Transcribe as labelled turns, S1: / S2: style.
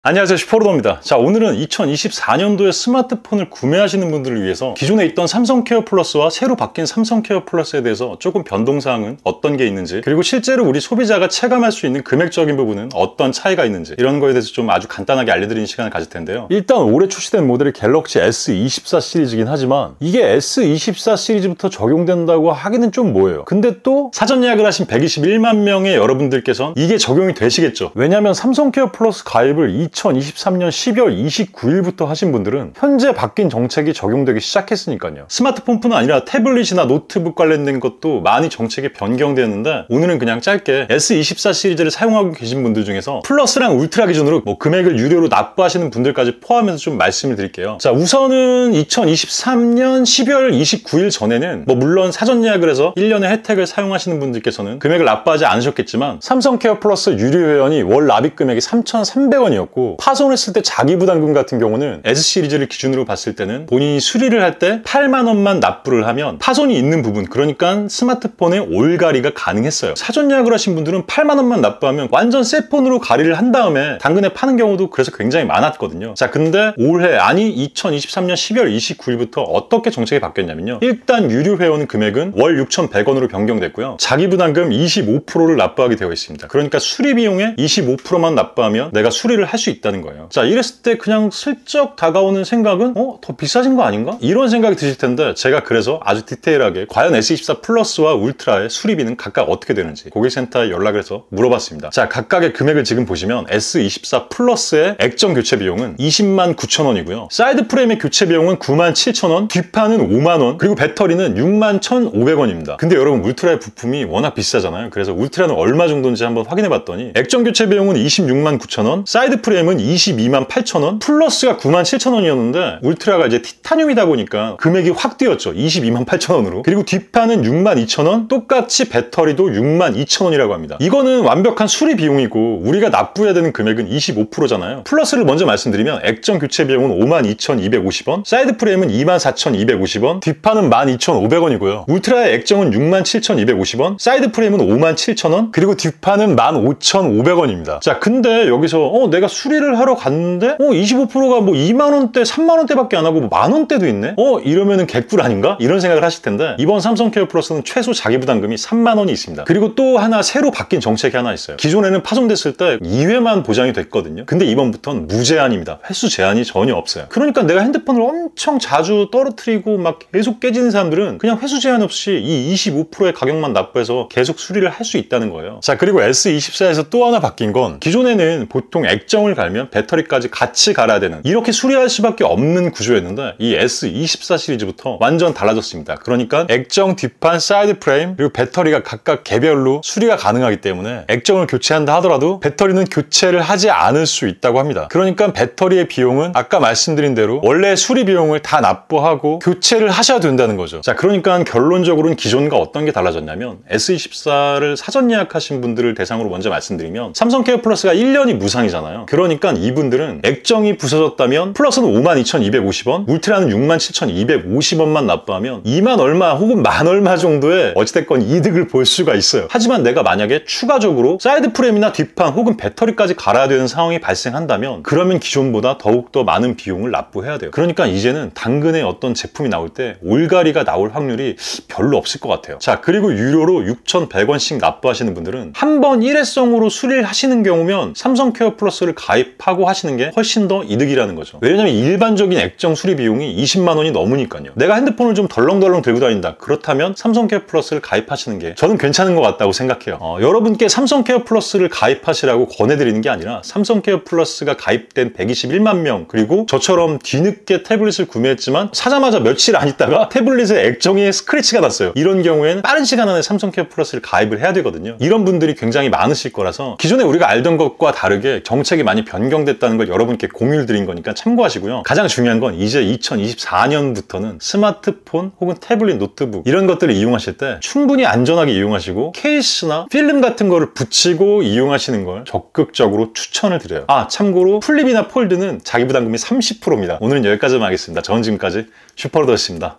S1: 안녕하세요, 슈퍼로더입니다. 자, 오늘은 2024년도에 스마트폰을 구매하시는 분들을 위해서 기존에 있던 삼성 케어 플러스와 새로 바뀐 삼성 케어 플러스에 대해서 조금 변동사항은 어떤 게 있는지, 그리고 실제로 우리 소비자가 체감할 수 있는 금액적인 부분은 어떤 차이가 있는지, 이런 거에 대해서 좀 아주 간단하게 알려드리는 시간을 가질 텐데요. 일단 올해 출시된 모델이 갤럭시 S24 시리즈긴 하지만 이게 S24 시리즈부터 적용된다고 하기는 좀 뭐예요. 근데 또 사전 예약을 하신 121만 명의 여러분들께서는 이게 적용이 되시겠죠. 왜냐하면 삼성 케어 플러스 가입을 2023년 12월 29일부터 하신 분들은 현재 바뀐 정책이 적용되기 시작했으니까요. 스마트폰뿐 아니라 태블릿이나 노트북 관련된 것도 많이 정책이 변경되는데, 오늘은 그냥 짧게 S24 시리즈를 사용하고 계신 분들 중에서 플러스랑 울트라 기준으로 금액을 유료로 납부하시는 분들까지 포함해서 좀 말씀을 드릴게요. 자, 우선은 2023년 12월 29일 전에는 물론 사전 예약을 해서 1년의 혜택을 사용하시는 분들께서는 금액을 납부하지 않으셨겠지만, 삼성 케어 플러스 유료 회원이 월 납입 금액이 3,300원이었고 파손했을 때 자기 부담금 같은 경우는 S 시리즈를 기준으로 봤을 때는 본인이 수리를 할 때 8만 원만 납부를 하면 파손이 있는 부분, 그러니까 스마트폰에 올가리가 가능했어요. 사전 예약을 하신 분들은 8만 원만 납부하면 완전 새 폰으로 가리를 한 다음에 당근에 파는 경우도 그래서 굉장히 많았거든요. 자, 근데 올해, 아니 2023년 12월 29일부터 어떻게 정책이 바뀌었냐면요, 일단 유료 회원 금액은 월 6,100원으로 변경됐고요, 자기 부담금 25%를 납부하게 되어 있습니다. 그러니까 수리 비용의 25%만 납부하면 내가 수리를 할 수 있다는 거예요. 자, 이랬을 때 그냥 슬쩍 다가오는 생각은 더 비싸진 거 아닌가? 이런 생각이 드실 텐데, 제가 그래서 아주 디테일하게 과연 S24 플러스와 울트라의 수리비는 각각 어떻게 되는지 고객센터에 연락을 해서 물어봤습니다. 자, 각각의 금액을 지금 보시면 S24 플러스의 액정 교체 비용은 20만 9천 원이고요. 사이드 프레임의 교체 비용은 9만 7천 원, 뒷판은 5만 원, 그리고 배터리는 6만 1,500원입니다. 근데 여러분, 울트라의 부품이 워낙 비싸잖아요. 그래서 울트라는 얼마 정도인지 한번 확인해 봤더니 액정 교체 비용은 26만 9천 원, 사이드 프레임은 22만 8천 원, 플러스가 9만 7천 원이었는데 울트라가 이제 티타늄이다 보니까 금액이 확 뛰었죠. 22만 8천 원으로. 그리고 뒷판은 6만 2천 원, 똑같이 배터리도 6만 2천 원이라고 합니다. 이거는 완벽한 수리 비용이고 우리가 납부해야 되는 금액은 25%잖아요. 플러스를 먼저 말씀드리면 액정 교체 비용은 5만 2,250원, 사이드 프레임은 2만 4,250원, 뒷판은 12,500원이고요. 울트라의 액정은 6만 7,250원, 사이드 프레임은 5만 7천 원, 그리고 뒷판은 15,500원입니다. 자, 근데 여기서 내가 수리를 하러 갔는데 25%가 2만원대, 3만원대밖에 안 하고 만원대도 있네? 이러면은 개꿀 아닌가? 이런 생각을 하실 텐데, 이번 삼성 케어 플러스는 최소 자기 부담금이 3만원이 있습니다. 그리고 또 하나 새로 바뀐 정책이 하나 있어요. 기존에는 파손됐을 때 2회만 보장이 됐거든요. 근데 이번부터는 무제한입니다. 횟수 제한이 전혀 없어요. 그러니까 내가 핸드폰을 엄청 자주 떨어뜨리고 막 계속 깨지는 사람들은 그냥 횟수 제한 없이 이 25%의 가격만 납부해서 계속 수리를 할 수 있다는 거예요. 자, 그리고 S24에서 또 하나 바뀐 건, 기존에는 보통 액정을 갈면 배터리까지 같이 갈아야 되는, 이렇게 수리할 수밖에 없는 구조였는데, 이 S24 시리즈부터 완전 달라졌습니다. 그러니까 액정, 뒷판, 사이드 프레임, 그리고 배터리가 각각 개별로 수리가 가능하기 때문에 액정을 교체한다 하더라도 배터리는 교체를 하지 않을 수 있다고 합니다. 그러니까 배터리의 비용은 아까 말씀드린 대로 원래 수리 비용을 다 납부하고 교체를 하셔야 된다는 거죠. 자, 그러니까 결론적으로는 기존과 어떤 게 달라졌냐면, S24를 사전 예약하신 분들을 대상으로 먼저 말씀드리면, 삼성 케어 플러스가 1년이 무상이잖아요. 그러니까 이분들은 액정이 부서졌다면 플러스는 52,250원, 울트라는 67,250원만 납부하면 2만 얼마 혹은 만 얼마 정도의 어찌됐건 이득을 볼 수가 있어요. 하지만 내가 만약에 추가적으로 사이드 프레임이나 뒷판 혹은 배터리까지 갈아야 되는 상황이 발생한다면, 그러면 기존보다 더욱더 많은 비용을 납부해야 돼요. 그러니까 이제는 당근에 어떤 제품이 나올 때 올가리가 나올 확률이 별로 없을 것 같아요. 자, 그리고 유료로 6,100원씩 납부하시는 분들은 한 번 일회성으로 수리를 하시는 경우면 삼성 케어 플러스를 가입하고 하시는 게 훨씬 더 이득이라는 거죠. 왜냐면 일반적인 액정 수리 비용이 20만 원이 넘으니까요. 내가 핸드폰을 좀 덜렁덜렁 들고 다닌다, 그렇다면 삼성 케어 플러스를 가입하시는 게 저는 괜찮은 것 같다고 생각해요. 여러분께 삼성 케어 플러스를 가입하시라고 권해드리는 게 아니라, 삼성 케어 플러스가 가입된 121만 명, 그리고 저처럼 뒤늦게 태블릿을 구매했지만 사자마자 며칠 안 있다가 태블릿에 액정에 스크래치가 났어요. 이런 경우에는 빠른 시간 안에 삼성 케어 플러스를 가입을 해야 되거든요. 이런 분들이 굉장히 많으실 거라서 기존에 우리가 알던 것과 다르게 정책이 많이 변경됐다는 걸 여러분께 공유를 드린 거니까 참고하시고요. 가장 중요한 건 이제 2024년부터는 스마트폰 혹은 태블릿, 노트북 이런 것들을 이용하실 때 충분히 안전하게 이용하시고, 케이스나 필름 같은 거를 붙이고 이용하시는 걸 적극적으로 추천을 드려요. 참고로 플립이나 폴드는 자기 부담금이 30%입니다. 오늘은 여기까지만 하겠습니다. 저는 지금까지 슈퍼로더였습니다.